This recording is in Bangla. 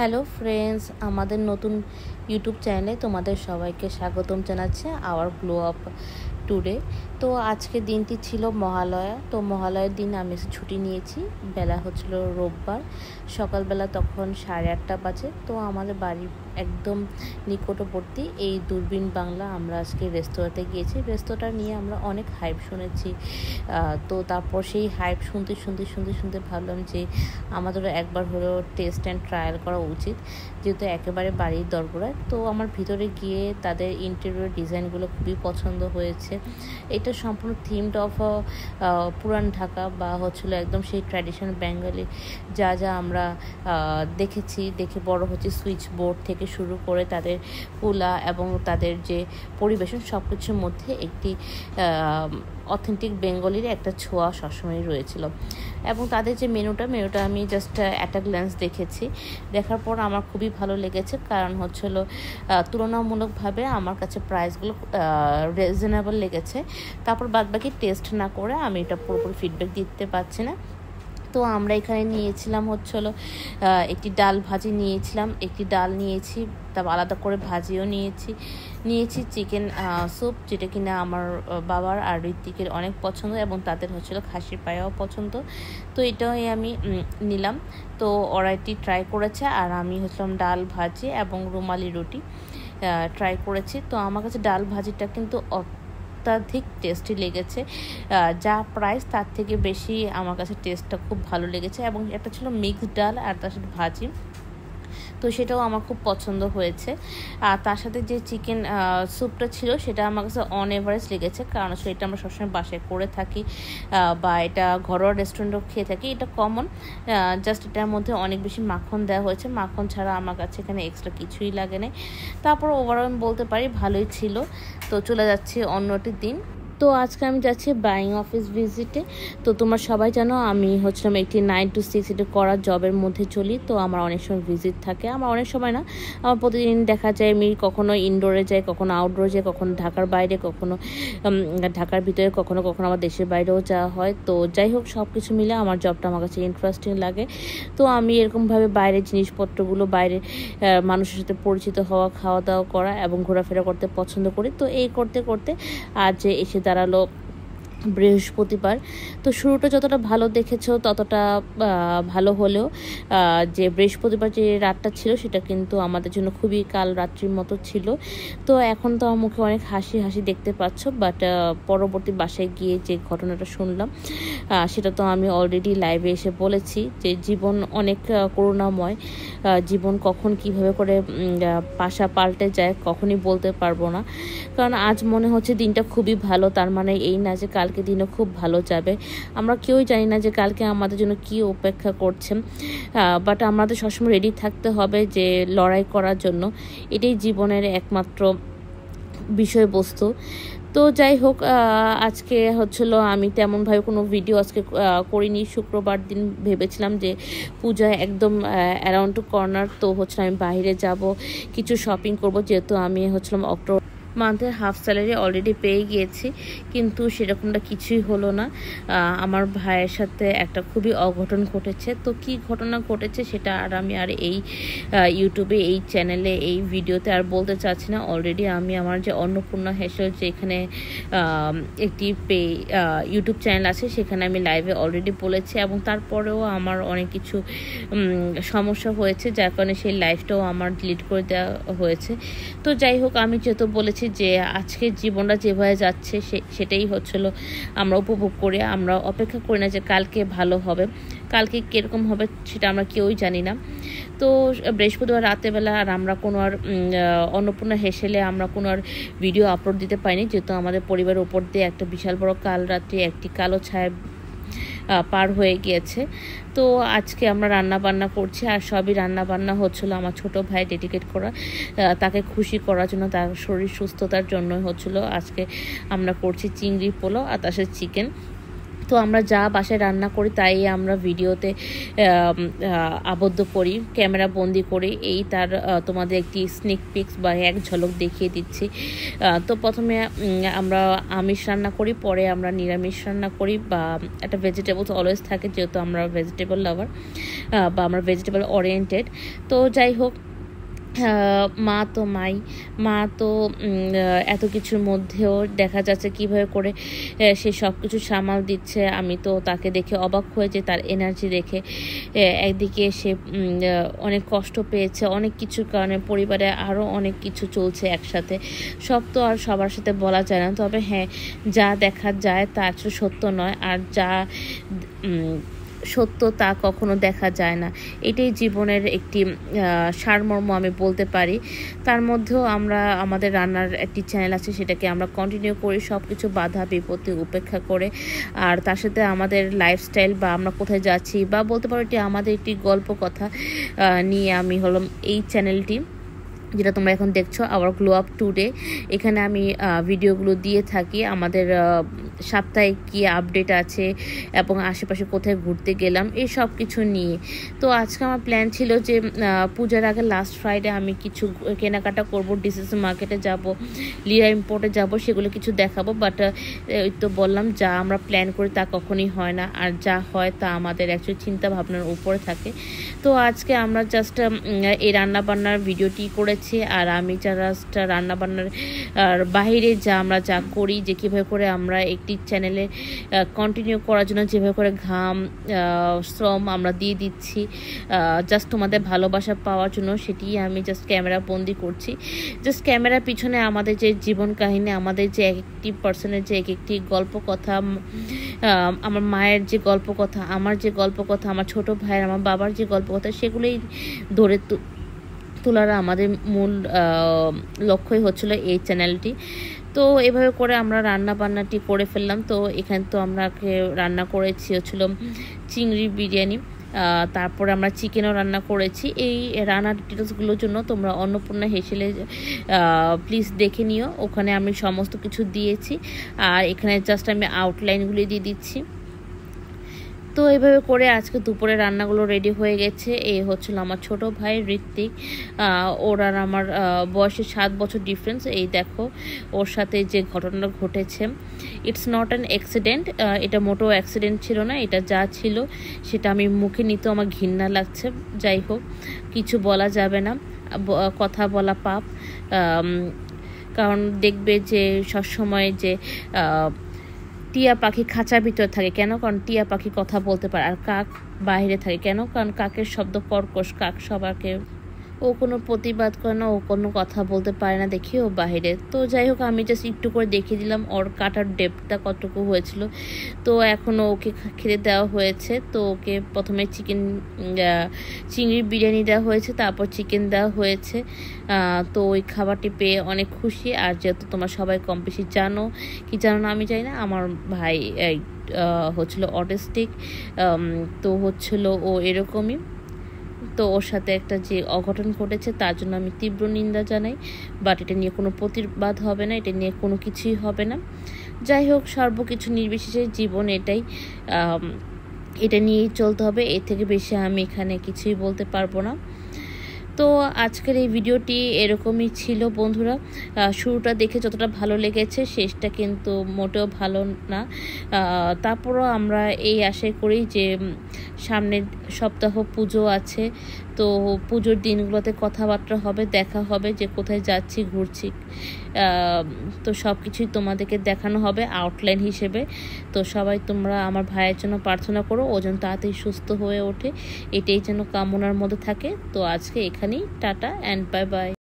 হ্যালো ফ্রেন্ডস, আমাদের নতুন ইউটিউব চ্যানেলে তোমাদের সবাইকে স্বাগতম জানাচ্ছে আওয়ার গ্লো আপ টুডে। তো আজকের দিনটি ছিল মহালয়া। তো মহালয়ার দিন আমি ছুটি নিয়েছি। বেলা হচ্ছিল রোববার, সকালবেলা তখন 8:30 বাজে। তো আমাদের বাড়ির একদম নিকটবর্তী এই দূরবীন বাংলা আমরা আজকে রেস্তোরাঁতে গিয়েছি। রেস্তোরাঁটা নিয়ে আমরা অনেক হাইপ শুনেছি। তো তারপর সেই হাইপ শুনতে ভাবলাম যে আমাদেরও একবার হলেও টেস্ট অ্যান্ড ট্রায়াল করা উচিত, যেহেতু একেবারে বাড়ির দরকার। তো আমার ভিতরে গিয়ে তাদের ইন্টেরিয়র ডিজাইনগুলো খুবই পছন্দ হয়েছে। এটা সম্পূর্ণ থিমড অফ পুরান ঢাকা বা হচ্ছিলো একদম সেই ট্র্যাডিশনাল বেঙ্গলি যা আমরা দেখে বড় হচ্ছে। সুইচ বোর্ড থেকে শুরু করে তাদের পোলা এবং তাদের যে পরিবেশন সব কিছুর মধ্যে একটি অথেন্টিক বেঙ্গলির একটা ছোঁয়া সবসময় রয়েছিল। এবং তাদের যে মেনুটা আমি জাস্ট অ্যাট আ গ্ল্যান্স দেখেছি। দেখার পর আমার খুবই ভালো লেগেছে, কারণ হচ্ছিলো তুলনামূলকভাবে আমার কাছে প্রাইসগুলো রিজনেবল লেগেছে। তারপর বাদবাকি টেস্ট না করে আমি এটা পুরোপুরি ফিডব্যাক দিতে পারছি না। তো আমরা এখানে নিয়েছিলাম হচ্ছিলো একটি ডাল ভাজি নিয়েছিলাম, একটি ডাল নিয়েছি, তারপর আলাদা করে ভাজিও নিয়েছি চিকেন স্যুপ, যেটা কিনা আমার বাবার আর ঋত্বিকের অনেক পছন্দ এবং তাদের হচ্ছিলো খাসির পায়াও পছন্দ। তো এটাই আমি নিলাম। তো ওরা এটি ট্রাই করেছে আর আমি হচ্ছিলাম ডাল ভাজি এবং রুমালি রুটি ট্রাই করেছি। তো আমার কাছে ডাল ভাজিটা কিন্তু অত্যাধিক টেস্টি লেগেছে। যা প্রাইস তার থেকে বেশি আমার কাছে টেস্টটা খুব ভালো লেগেছে। এবং একটা ছিল মিক্সড ডাল আর তার সাথে ভাজি, তো সেটাও আমার খুব পছন্দ হয়েছে। আর তার সাথে যে চিকেন স্যুপটা ছিল সেটা আমার কাছে অন এভারেজ লেগেছে, কারণ সেটা আমরা সবসময় বাসায় করে থাকি বা এটা ঘরোয়া রেস্টুরেন্টেও খেয়ে থাকি। এটা কমন, জাস্ট এটার মধ্যে অনেক বেশি মাখন দেওয়া হয়েছে। মাখন ছাড়া আমার কাছে এখানে এক্সট্রা কিছুই লাগে না। তারপর ওভারঅল আমি বলতে পারি ভালোই ছিল। তো চলে যাচ্ছি অন্যটির দিন। তো আজকে আমি যাচ্ছি বাইং অফিস ভিজিটে। তো তোমরা সবাই জানো আমি হচ্ছিলাম একটি 9 to 6 এটা করা জবের মধ্যে চলি। তো আমার অনেক সময় ভিজিট থাকে, আমার অনেক সময় না, আমার প্রতিদিন দেখা যায় আমি কখনো ইনডোরে যাই, কখনো আউটডোরে যাই, কখনো ঢাকার বাইরে, কখনো ঢাকার ভিতরে, কখনো আমার দেশের বাইরেও যাওয়া হয়। তো যাই হোক, সব কিছু মিলে আমার জবটা আমার কাছে ইন্টারেস্টিং লাগে। তো আমি এরকমভাবে বাইরের জিনিসপত্রগুলো, বাইরে মানুষের সাথে পরিচিত হওয়া, খাওয়া দাওয়া করা এবং ঘোরাফেরা করতে পছন্দ করি। তো এই করতে করতে আজ এসে দাঁড়ালো বৃহস্পতিবার। তো শুরুটা যতটা ভালো দেখেছো ততটা ভালো হলেও যে বৃহস্পতিবার যে রাতটা ছিল সেটা কিন্তু আমাদের জন্য খুবই কাল রাত্রির মতো ছিল। তো এখন তো আমার মুখে অনেক হাসি দেখতে পাচ্ছ, বাট পরবর্তী বাসায় গিয়ে যে ঘটনাটা শুনলাম সেটা তো আমি অলরেডি লাইভে এসে বলেছি যে জীবন অনেক করুণাময়। জীবন কখন কিভাবে করে পাশা পাল্টে যায় কখনই বলতে পারবো না। কারণ আজ মনে হচ্ছে দিনটা খুবই ভালো, তার মানে এই না যে কালকে দিনও খুব ভালো যাবে। আমরা কেউই জানি না যে কালকে আমাদের জন্য কি অপেক্ষা করছে, বাট আমাদের সবসময় রেডি থাকতে হবে যে লড়াই করার জন্য। এটাই জীবনের একমাত্র বিষয়বস্তু। তো যাই হোক, আজকে হচ্ছিলো আমি তেমনভাবে কোনো ভিডিও আজকে করিনি। শুক্রবার দিন ভেবেছিলাম যে পূজা একদম অ্যারাউন্ড টু কর্নার, তো হচ্ছিল আমি বাইরে যাব, কিছু শপিং করব, যেহেতু আমি হচ্ছিলাম অক্টোবর মান্থের হাফ স্যালারি অলরেডি পেয়ে গিয়েছি, কিন্তু সেরকমটা কিছুই হলো না। আমার ভাইয়ের সাথে একটা খুবই অঘটন ঘটেছে। তো কি ঘটনা ঘটেছে সেটা আমি এই ইউটিউবে, এই চ্যানেলে, এই ভিডিওতে আর বলতে চাচ্ছি না। অলরেডি আমি আমার যে অন্নপূর্ণা হেসেল, যে এখানে একটি ইউটিউব চ্যানেল আছে, সেখানে আমি লাইভে অলরেডি বলেছি এবং তারপরেও আমার অনেক কিছু সমস্যা হয়েছে, যার কারণে সেই লাইভটাও আমার ডিলিট করে দেওয়া হয়েছে। তো যাই হোক, আমি যেহেতু বলেছি যে আজকের জীবনটা যেভাবে যাচ্ছে সেটাই হচ্ছিল আমরা উপভোগ করি। আমরা অপেক্ষা করি না যে কালকে ভালো হবে, কালকে কীরকম হবে সেটা আমরা কেউই জানি না। তো বৃহস্পতিবার রাতেবেলা আর আমরা কোনো আর অন্নপূর্ণা হেসেলে আমরা কোনো আর ভিডিও আপলোড দিতে পারিনি, যেহেতু আমাদের পরিবারের উপর দিয়ে একটা বিশাল বড় কাল রাত্রি একটি কালো ছায়া পার হয়ে গিয়েছে। তো আজকে আমরা রান্না বান্না করছি, আর সবই রান্না বান্না হচ্ছিলো আমার ছোট ভাই ডেডিকেট করা, তাকে খুশি করার জন্য, তার শরীর সুস্থতার জন্য হচ্ছিলো। আজকে আমরা করছি চিংড়ি পোলাও আর তার সাথে চিকেন। তো আমরা যা বাসায় রান্না করি তাই আমরা ভিডিওতে আবদ্ধ করি, ক্যামেরা বন্দি করি। এই তার তোমাদের একটি স্নেক পিক্স বা এক ঝলক দেখিয়ে দিচ্ছি। তো প্রথমে আমরা আমিষ রান্না করি, পরে আমরা নিরামিষ রান্না করি, বা একটা ভেজিটেবলস অলওয়েজ থাকে যেহেতু আমরা ভেজিটেবল লাভার বা আমরা ভেজিটেবল ওরিয়েন্টেড। তো যাই হোক, মা তো এত কিছুর মধ্যেও দেখা যাচ্ছে কিভাবে করে সে সব কিছু সামাল দিচ্ছে। আমি তো তাকে দেখে অবাক হয়েছে, তার এনার্জি দেখে। একদিকে সে অনেক কষ্ট পেয়েছে অনেক কিছুর কারণে, পরিবারে আরও অনেক কিছু চলছে একসাথে, সব তো আর সবার সাথে বলা যায় না। তবে হ্যাঁ, যা দেখা যায় তা আসলে সত্য নয়, আর যা সত্য তা কখনো দেখা যায় না। এটাই জীবনের একটি সারমর্ম আমি বলতে পারি। তার মধ্যেও আমরা আমাদের রান্নার একটি চ্যানেল আছে, সেটাকে আমরা কন্টিনিউ করি সব কিছু বাধা বিপত্তি উপেক্ষা করে। আর তার সাথে আমাদের লাইফস্টাইল বা আমরা কোথায় যাচ্ছি বা বলতে পারো এটি আমাদের একটি গল্প কথা নিয়ে আমি হলাম এই চ্যানেলটি, যেটা তোমরা এখন দেখছো আওয়ার গ্লো আপ টুডে। এখানে আমি ভিডিওগুলো দিয়ে থাকি আমাদের সাপ্তাহিক কী আপডেট আছে এবং আশেপাশে কোথায় ঘুরতে গেলাম এই সব কিছু নিয়ে। তো আজকে আমার প্ল্যান ছিল যে পূজার আগে লাস্ট ফ্রাইডে আমি কিছু কেনাকাটা করব, ডিসিসি মার্কেটে যাব, লিয়া ইম্পোর্টে যাব, সেগুলো কিছু দেখাবো। বাট ওই তো বললাম, যা আমরা প্ল্যান করি তা কখনই হয় না, আর যা হয় তা আমাদের অ্যাকচুয়ালি চিন্তা ভাবনার উপরে থাকে। তো আজকে আমরা জাস্ট এই রান্নাবান্নার ভিডিওটি করেছি, আর আমি জাস্ট রান্নাবান্নার বাইরে আমরা যা করি, যে কীভাবে করে আমরা একটি চ্যানেলে কন্টিনিউ করার জন্য যেভাবে করে ঘাম শ্রম আমরা দিয়ে দিচ্ছি জাস্ট তোমাদের ভালোবাসা পাওয়ার জন্য, সেটি আমি জাস্ট ক্যামেরা বন্দি করছি। জাস্ট ক্যামেরার পিছনে আমাদের যে জীবন কাহিনী, আমাদের যে এক একটি পার্সনের যে এক একটি গল্প কথা, আমার মায়ের যে গল্প কথা, আমার যে গল্প কথা, আমার ছোট ভাইয়ের, আমার বাবার যে গল্প কথা, সেগুলোই ধরে তোলার আমাদের মূল লক্ষ্যই হচ্ছিল এই চ্যানেলটি। তো এভাবে করে আমরা রান্না বান্নাটি করে ফেললাম। তো এখানে তো আমরা রান্না করেছি হচ্ছিল চিংড়ি বিরিয়ানি, তারপরে আমরা চিকেনও রান্না করেছি। এই রান্নার ডিটেলসগুলোর জন্য তোমরা অন্নপূর্ণা হেসেলে প্লিজ দেখে নিও, ওখানে আমি সমস্ত কিছু দিয়েছি, আর এখানে জাস্ট আমি আউটলাইনগুলি দিয়ে দিচ্ছি। তো এইভাবে করে আজকে দুপুরে রান্নাগুলো রেডি হয়ে গেছে। এই হচ্ছিল আমার ছোট ভাই ঋত্বিক, ওর আর আমার বয়সে 7 বছর ডিফারেন্স। এই দেখো ওর সাথে যে ঘটনাটা ঘটেছে, ইটস নট অ্যান অ্যাক্সিডেন্ট, এটা মোটেও অ্যাক্সিডেন্ট ছিল না, এটা যা ছিল সেটা আমি মুখে নিতে আমার ঘৃণা লাগছে। যাই হোক, কিছু বলা যাবে না, কথা বলা পাপ। কারণ দেখবে যে সবসময় যে টিয়া পাখি খাঁচার ভিতরে থাকে কেন? কারণ টিয়া পাখি কথা বলতে পারে, আর কাক বাইরে থাকে কেন? কারণ কাকের শব্দ কর্কশ, কাক সবাইকে, ও কোনো প্রতিবাদ করে না, ও কোনো কথা বলতে পারে না দেখি ও বাহিরে। তো যাই হোক, আমি জাস্ট একটু করে দেখিয়ে দিলাম ওর কাটার ডেপটা কতটুকু হয়েছিল। তো এখনও ওকে খেতে দেওয়া হয়েছে। তো ওকে প্রথমে চিংড়ির বিরিয়ানি দেওয়া হয়েছে, তারপর চিকেন দেওয়া হয়েছে। তো ওই খাবারটি পেয়ে অনেক খুশি। আর যেহেতু তোমরা সবাই কম বেশি জানো কি জানো না আমি জানি না, আমার ভাই হচ্ছিল অটিস্টিক, তো হচ্ছিল ও এরকমই। তো ওর সাথে একটা যে অঘটন ঘটেছে তার জন্য আমি তীব্র নিন্দা জানাই, বাট এটা নিয়ে কোনো প্রতিবাদ হবে না, এটা নিয়ে কোনো কিছুই হবে না। যাই হোক, সর্বকিছু নির্বিশেষে জীবন এটাই, এটা নিয়েই চলতে হবে, এর থেকে বেশি আমি এখানে কিছুই বলতে পারবো না। তো আজকের এই ভিডিওটি এরকমই ছিল বন্ধুরা। শুরুটা দেখে যতটা ভালো লেগেছে, শেষটা কিন্তু মোটেও ভালো না। তারপরও আমরা এই আশাই করি যে সামনের সপ্তাহ পুজো আছে, তো পুজোর দিনগুলোতে কথাবার্তা হবে, দেখা হবে যে কোথায় যাচ্ছি, ঘুরছি। তো সব কিছুই তোমাদেরকে দেখানো হবে আউটলাইন হিসেবে। তো সবাই তোমরা আমার ভাইয়ের জন্য প্রার্থনা করো, ও যেন তাড়াতাড়ি সুস্থ হয়ে ওঠে, এটাই যেন কামনার মধ্যে থাকে। তো আজকে এখানেই টাটা অ্যান্ড বাই বাই।